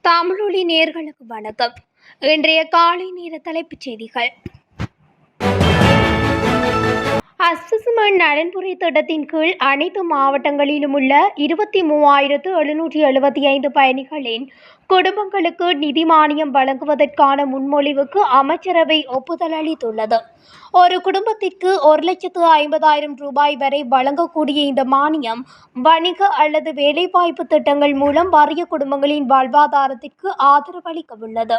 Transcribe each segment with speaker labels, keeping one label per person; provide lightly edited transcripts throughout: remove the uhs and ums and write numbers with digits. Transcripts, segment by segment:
Speaker 1: தமிழொலி நேயர்களுக்கு வணக்கம். இன்றைய காலை நேர தலைப்புச் செய்திகள். அஸ்ஸஸ்மென்ட் நலன்புரி திட்டத்தின் கீழ் அனைத்து மாவட்டங்களிலும் உள்ள 23,775 பயணிகளின் குடும்பங்களுக்கு நிதி மானியம் வழங்குவதற்கான முன்மொழிவுக்கு அமைச்சரவை ஒப்புதல் அளித்துள்ளது. ஒரு குடும்பத்திற்கு 1,50,000 ரூபாய் வரை வழங்கக்கூடிய இந்த மானியம் வணிக அல்லது வேலைவாய்ப்பு திட்டங்கள் மூலம் வறிய குடும்பங்களின் வாழ்வாதாரத்திற்கு ஆதரவளிக்கவுள்ளது.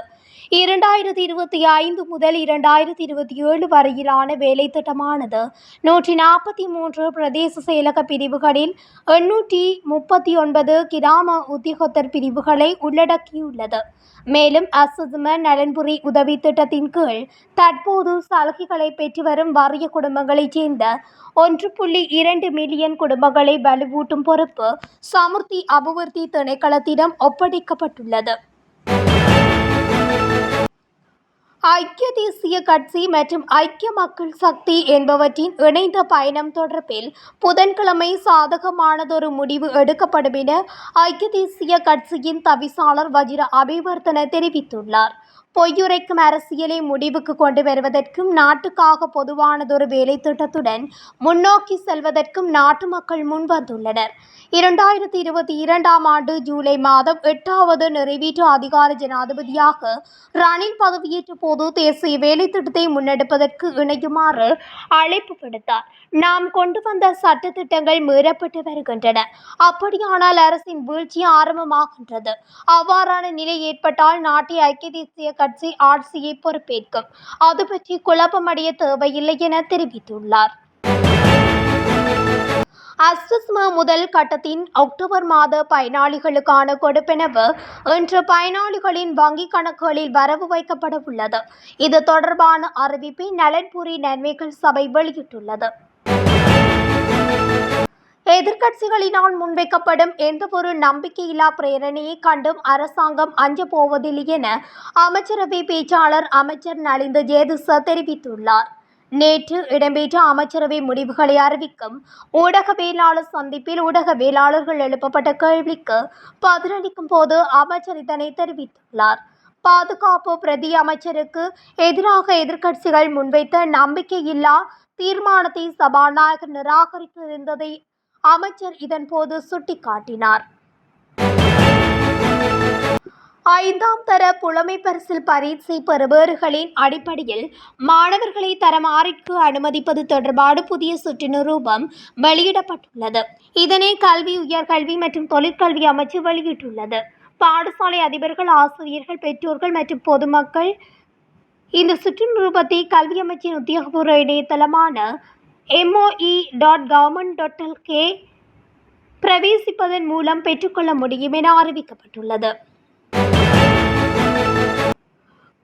Speaker 1: 2025 முதல் 2027 வரையிலான வேலை திட்டமானது 143 பிரதேச செயலக பிரிவுகளில் 839 கிராம உத்தியோகத்தர் பிரிவுகளை உள்ளடக்கியுள்ளது. மேலும் அஸ்ஸஸ்மென்ட் நலன்புரி உதவி திட்டத்தின் கீழ் தற்போது சலுகைகளை பெற்று வரும் வறிய குடும்பங்களைச் சேர்ந்த 1.2 மில்லியன் குடும்பங்களை வலுவூட்டும் பொறுப்பு சமுர்த்தி அபிவிருத்தி திணைக்களத்திடம் ஒப்படைக்கப்பட்டுள்ளது. ஐக்கிய தேசிய கட்சி மற்றும் ஐக்கிய மக்கள் சக்தி என்பவற்றின் இணைந்த பயணம் தொடர்பில் புதன்கிழமை சாதகமானதொரு முடிவு எடுக்கப்படும் என ஐக்கிய தேசிய கட்சியின் தவிசாளர் வஜிர அபிவர்த்தன தெரிவித்துள்ளார். பொய்யுரைக்கும் அரசியலை முடிவுக்கு கொண்டு வருவதற்கும் நாட்டுக்காக பொதுவானதொரு வேலை திட்டத்துடன் முன்னோக்கி செல்வதற்கும் நாட்டு மக்கள் முன்வந்துள்ளனர். 2022 ஆண்டு ஜூலை மாதம் 8வது நிறைவேற்று அதிகார ஜனாதிபதியாக ரணில் பதவியேற்ற போது தேசிய வேலை திட்டத்தை முன்னெடுப்பதற்கு இணையுமாறு அழைப்பு விடுத்தார். நாம் கொண்டு வந்த சட்ட திட்டங்கள் மீறப்பட்டு வருகின்றன. அப்படியானால் அரசின் வீழ்ச்சி ஆரம்பமாகின்றது. அவ்வாறான நிலை ஏற்பட்டால் நாட்டை ஐக்கிய தேசிய கட்சி ஆட்சியை பொறுப்பேற்கும். அது பற்றி குழப்பமடைய தேவையில்லை என தெரிவித்துள்ளார். அஸ்ஸஸ்ம முதல் கட்டத்தின் அக்டோபர் மாத பயனாளிகளுக்கான கொடுப்பனவு இன்று பயனாளிகளின் வங்கிக் கணக்குகளில் வரவு வைக்கப்பட உள்ளது. இது தொடர்பான அறிவிப்பை நலன்புரி நன்மைகள் சபை வெளியிட்டுள்ளது. எதிர்க்கட்சிகளினால் முன்வைக்கப்படும் எந்தவொரு நம்பிக்கையில்லா பிரேரணையை கண்டும் அரசாங்கம் அஞ்சப் போவதில்லை என அமைச்சரவை பேச்சாளர் அமைச்சர் நலிந்த ஜேதிச தெரிவித்துள்ளார். நேற்று இடம்பெற்ற அமைச்சரவை முடிவுகளை அறிவிக்கும் ஊடகவியலாளர் சந்திப்பில் ஊடகவியலாளர்கள் எழுப்பப்பட்ட கேள்விக்கு பதிலளிக்கும் போது அமைச்சர் இதனை தெரிவித்துள்ளார். பாதுகாப்பு பிரதி அமைச்சருக்கு எதிராக எதிர்க்கட்சிகள் முன்வைத்த நம்பிக்கையில்லா தீர்மானத்தை சபாநாயகர் நிராகரித்திருந்ததை அமைச்சர் இதன்போது சுட்டிக்காட்டினார். 5ஆம் தர புலமை பரிசில் பரீட்சை பெறுபவர்களின் அடிப்படையில் மாணவர்களை தரம் 6ற்கு அனுமதிப்பது தொடர்பான புதிய சுற்று நிரூபம் வெளியிடப்பட்டுள்ளது. இதனை கல்வி, உயர்கல்வி மற்றும் தொழிற்கல்வி அமைச்சு வெளியிட்டுள்ளது. பாடசாலை அதிபர்கள், ஆசிரியர்கள், பெற்றோர்கள் மற்றும் பொதுமக்கள் இந்த சுற்று நிரூபத்தை கல்வி அமைச்சின் உத்தியோகபூர்வ இணையதளமான moe.government.lk பிரவேசிப்பதன் மூலம் பெற்றுக்கொள்ள முடியும் என அறிவிக்கப்பட்டுள்ளது.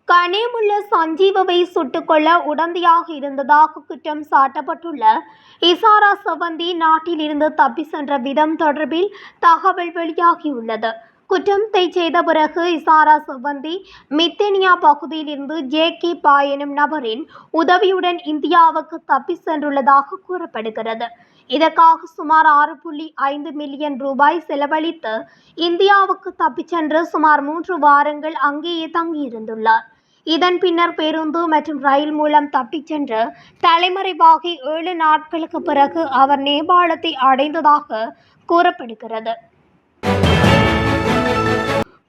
Speaker 1: கனேமுல்ல சஞ்சீவவை சுட்டுக்கொள்ள உடந்தையாக இருந்ததாக குற்றம் சாட்டப்பட்டுள்ள இசாரா செவந்தி நாட்டில் இருந்து தப்பி சென்ற விதம் தொடர்பில் தகவல் வெளியாகியுள்ளது. குற்றத்தை செய்த பிறகு இசாரா செவந்தி மித்தேனியா பகுதியில் இருந்து ஜே.கே. பா எனும் நபரின் உதவியுடன் இந்தியாவுக்கு தப்பி சென்றுள்ளதாக கூறப்படுகிறது. இதற்காக சுமார் 6.5 மில்லியன் ரூபாய் செலவழித்து இந்தியாவுக்கு தப்பிச் சென்று சுமார் 3 வாரங்கள் அங்கேயே தங்கியிருந்துள்ளார். இதன் பின்னர் பேருந்து மற்றும் ரயில் மூலம் தப்பிச் சென்று தலைமறைவாகி 7 நாட்களுக்கு பிறகு அவர் நேபாளத்தை அடைந்ததாக கூறப்படுகிறது.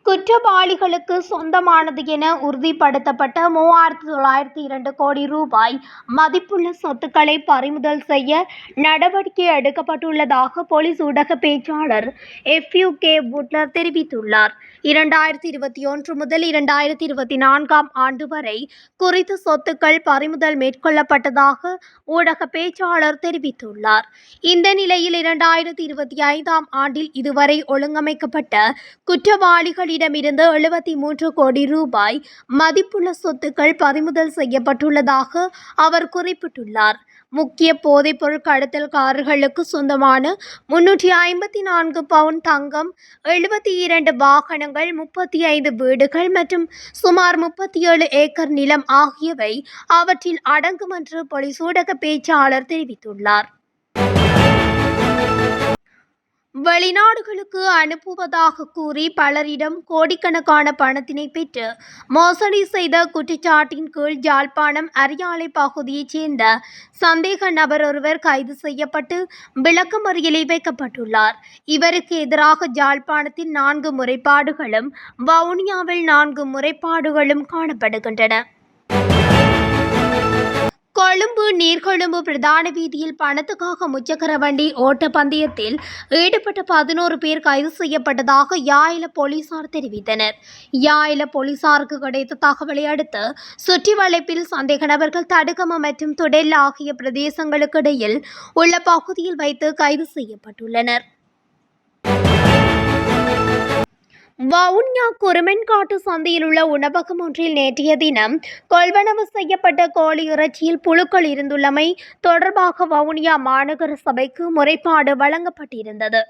Speaker 1: குற்றவாளிகளுக்கு சொந்தமானது என உறுதிப்படுத்தப்பட்ட 3,902 கோடி ரூபாய் மதிப்புள்ள சொத்துக்களை பறிமுதல் செய்ய நடவடிக்கை எடுக்கப்பட்டுள்ளதாக போலீஸ் ஊடக பேச்சாளர் எஃப்.யூ.கே. புட்லர் தெரிவித்துள்ளார். 2021 முதல் 2024 ஆண்டு வரை குறித்த சொத்துக்கள் பறிமுதல் மேற்கொள்ளப்பட்டதாக ஊடக பேச்சாளர் தெரிவித்துள்ளார். இந்த நிலையில் 2025 ஆண்டில் இதுவரை ஒழுங்கமைக்கப்பட்ட குற்றவாளிகளிடமிருந்து 73 கோடி ரூபாய் மதிப்புள்ள சொத்துக்கள் பறிமுதல் செய்யப்பட்டுள்ளதாக அவர் குறிப்பிட்டுள்ளார். முக்கிய போதைப்பொருள் கடத்தல்காரர்களுக்கு சொந்தமான 354 பவுன் தங்கம், 72 வாகனங்கள், 35 வீடுகள் மற்றும் சுமார் 37 ஏக்கர் நிலம் ஆகியவை அவற்றில் அடங்கும் என்று போலீஸ் ஊடக பேச்சாளர் தெரிவித்துள்ளார். வெளிநாடுகளுக்கு அனுப்புவதாக கூறி பலரிடம் கோடிக்கணக்கான பணத்தினை பெற்று மோசடி செய்த குற்றச்சாட்டின் கீழ் யாழ்ப்பாணம் அரியாலை பகுதியைச் சேர்ந்த சந்தேக நபர் ஒருவர் கைது செய்யப்பட்டு விளக்கமறியலில் வைக்கப்பட்டுள்ளார். இவருக்கு எதிராக யாழ்ப்பாணத்தில் 4 முறைப்பாடுகளும் வவுனியாவில் 4 முறைப்பாடுகளும் காணப்படுகின்றன. கொழும்பு நீர்கொழும்பு பிரதான வீதியில் பணத்துக்காக முச்சக்கர வண்டி ஓட்ட பந்தயத்தில் ஈடுபட்ட 11 பேர் கைது செய்யப்பட்டதாக யாழில போலீசார் தெரிவித்தனர். யாழில போலீசாருக்கு கிடைத்த தகவலை அடுத்து சுற்றி வளைப்பில் சந்தேக நபர்கள் தடுகம மற்றும் தொடெல் ஆகிய பிரதேசங்களுக்கு இடையில் உள்ள பகுதியில் வைத்து கைது செய்யப்பட்டுள்ளனர். வவுனியா குருமென்காட்டு சந்தையில் உள்ள உணவகம் ஒன்றில் நேற்றைய தினம் கொள்வனவு செய்யப்பட்ட கோழி இறைச்சியில் புழுக்கள் இருந்துள்ளமை தொடர்பாக வவுனியா மாநகர சபைக்கு முறைப்பாடு வழங்கப்பட்டிருந்தது.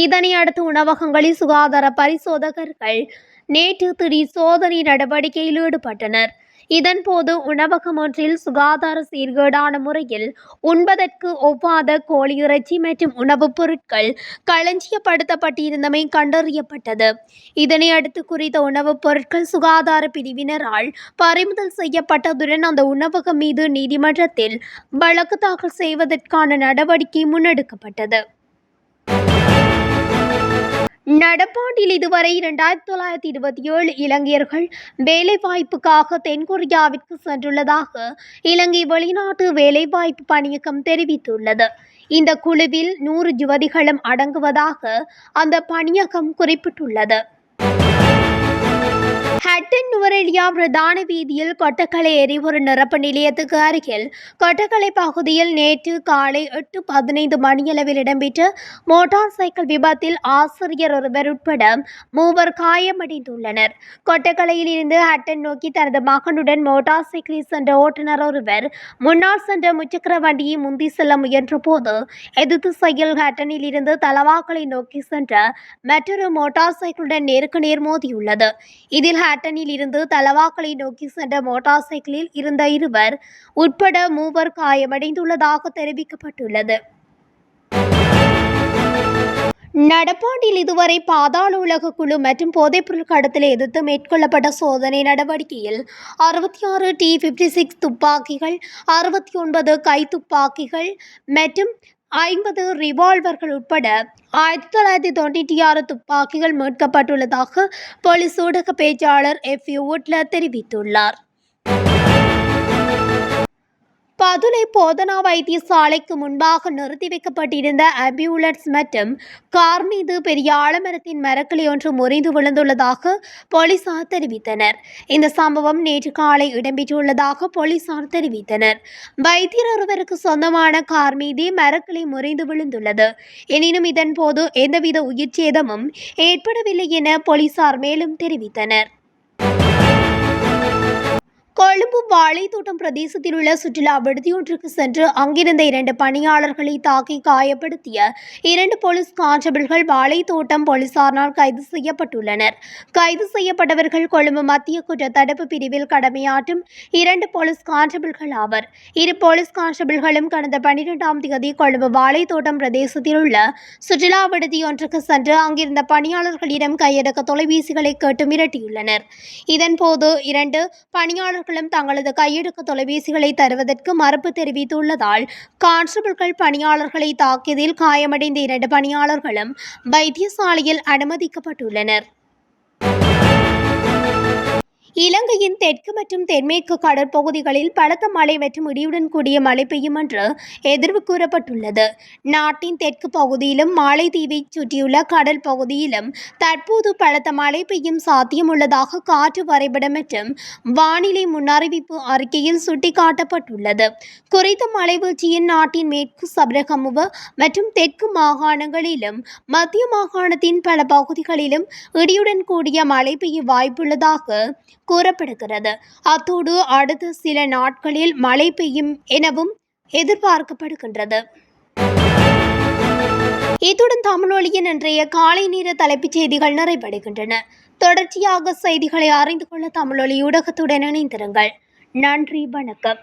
Speaker 1: இதனை அடுத்து உணவகங்களில் சுகாதார பரிசோதகர்கள் நேற்று திடீர் சோதனை நடவடிக்கையில் ஈடுபட்டனர். இதன்போது உணவகம் ஒன்றில் சுகாதார சீர்கேடான முறையில் உண்பதற்கு ஒவ்வாத கோழி இறைச்சி மற்றும் உணவுப் பொருட்கள் களஞ்சியப்படுத்தப்பட்டிருந்தமை கண்டறியப்பட்டது. இதனை அடுத்து குறித்த உணவுப் பொருட்கள் சுகாதார பிரிவினரால் பறிமுதல் செய்யப்பட்டதுடன் அந்த உணவகம் மீது நீதிமன்றத்தில் வழக்கு தாக்கல் செய்வதற்கான நடவடிக்கை முன்னெடுக்கப்பட்டது. நடப்பாண்டில் இதுவரை 2927 இலங்கையர்கள் வேலைவாய்ப்புக்காக தென்கொரியாவிற்கு சென்றுள்ளதாக இலங்கை வெளிநாட்டு வேலைவாய்ப்பு பணியகம் தெரிவித்துள்ளது. இந்த குழுவில் 100 யுவதிகளும் அடங்குவதாக அந்த பணியகம் குறிப்பிட்டுள்ளது. ஹட்டன் நுவரெலியா பிரதான வீதியில் கொட்டக்கலை எரிபொரு நிரப்பு நிலையத்துக்கு அருகில் கொட்டக்கலை பகுதியில் நேற்று காலை 8:15 மணியளவில் இடம்பெற்ற மோட்டார் சைக்கிள் விபத்தில் ஆசிரியர் ஒருவர் உட்பட 3 காயமடைந்துள்ளனர். கொட்டக்கலையில் இருந்து ஹட்டன் நோக்கி தனது மகனுடன் மோட்டார் சைக்கிளில் சென்ற ஓட்டுநர் ஒருவர் முன்னால் சென்ற முச்சக்கர வண்டியை முந்தி செல்ல முயன்ற போது எதிர்திசையில் ஹட்டனில் இருந்து தலவாக்கலை நோக்கி சென்ற மற்றொரு மோட்டார் சைக்கிளுடன் நேருக்கு நேர் மோதியுள்ளது. இதில் ஹட்டனில் இருந்து தலவாக்கலை நோக்கி சென்ற மோட்டார் சைக்கிளில் இருந்த 2 உட்பட 3 காயமடைந்துள்ளதாக தெரிவிக்கப்பட்டுள்ளது. நடப்பாண்டில் இதுவரை பாதாள உலக குழு மற்றும் போதைப்பொருள் கடத்தலை எதிர்த்து மேற்கொள்ளப்பட்ட சோதனை நடவடிக்கையில் 66 T56 துப்பாக்கிகள், 69 கைத்துப்பாக்கிகள் மற்றும் 50 ரிவால்வர்கள் உட்பட 1996 துப்பாக்கிகள் மீட்கப்பட்டுள்ளதாக போலீஸ் ஊடக பேச்சாளர் FU உட்லர் தெரிவித்துள்ளார். பதுளை போதனா வைத்தியசாலைக்கு முன்பாக நிறுத்தி வைக்கப்பட்டிருந்த ஆம்புலன்ஸ் மற்றும் கார் மீது பெரிய ஆலமரத்தின் மரக்கிளை ஒன்று முறிந்து விழுந்துள்ளதாக போலீசார் தெரிவித்தனர். இந்த சம்பவம் நேற்று காலை இடம்பெற்றுள்ளதாக போலீசார் தெரிவித்தனர். வைத்தியர் ஒருவருக்கு சொந்தமான கார் மீதே மரக்கிளை முறிந்து விழுந்துள்ளது. எனினும் இதன்போது எந்தவித உயிர் சேதமும் ஏற்படவில்லை என போலீசார் மேலும் தெரிவித்தனர். கொழும்பு வாழைத்தோட்டம் பிரதேசத்தில் உள்ள சுற்றுலா விடுதியொன்றுக்கு சென்று அங்கிருந்த 2 பணியாளர்களை தாக்கி காயப்படுத்திய 2 போலீஸ் கான்ஸ்டபிள்கள் வாழைத்தோட்டம் போலீசாரால் கைது செய்யப்பட்டுள்ளனர். கைது செய்யப்பட்டவர்கள் கொழும்பு மத்திய குற்ற தடுப்பு பிரிவில் கடமையாற்றும் 2 போலீஸ் கான்ஸ்டபிள்கள் ஆவர். 2 போலீஸ் கான்ஸ்டபிள்களும் கடந்த 12ஆம் தேதி கொழும்பு வாழைத்தோட்டம் பிரதேசத்தில் உள்ள சுற்றுலா விடுதியொன்றுக்கு சென்று அங்கிருந்த பணியாளர்களிடம் கையடக்க தொலைபேசிகளை கேட்டு மிரட்டியுள்ளனர். இதன்போது 2 பணியாளர்களும் தங்களது கையடக்க தொலைபேசிகளை தருவதற்கு மறுப்பு தெரிவித்துள்ளதால் கான்ஸ்டபிள்கள் பணியாளர்களை தாக்கியதில் காயமடைந்த 2 பணியாளர்களும் வைத்தியசாலையில் அனுமதிக்கப்பட்டுள்ளனர். இலங்கையின் தெற்கு மற்றும் தென்மேற்கு கடற்பகுதிகளில் பலத்த மழை மற்றும் இடியுடன் கூடிய மழை பெய்யும் என்று எதிர்வு கூறப்பட்டுள்ளது. நாட்டின் தெற்கு பகுதியிலும் மாலைதீவை சுற்றியுள்ள கடல் பகுதியிலும் தற்போது பலத்த மழை பெய்யும் சாத்தியம் உள்ளதாக காற்று வரைபடம் மற்றும் வானிலை முன்னறிவிப்பு அறிக்கையில் சுட்டிக்காட்டப்பட்டுள்ளது. குறித்த மழை வீழ்ச்சியின் நாட்டின் மேற்கு சபரகமுவ மற்றும் தெற்கு மாகாணங்களிலும் மத்திய மாகாணத்தின் பல பகுதிகளிலும் இடியுடன் கூடிய மழை பெய்ய வாய்ப்புள்ளதாக கூறப்படுகிறது. அத்தோடு அடுத்த சில நாட்களில் மழை பெய்யும் எனவும் எதிர்பார்க்கப்படுகின்றது. இத்துடன் தமிழொலியின் இன்றைய காலை நேர தலைப்புச் செய்திகள் நிறைவடைகின்றன. தொடர்ச்சியாக செய்திகளை அறிந்து கொள்ள தமிழொலி ஊடகத்துடன் இணைந்திருங்கள். நன்றி, வணக்கம்.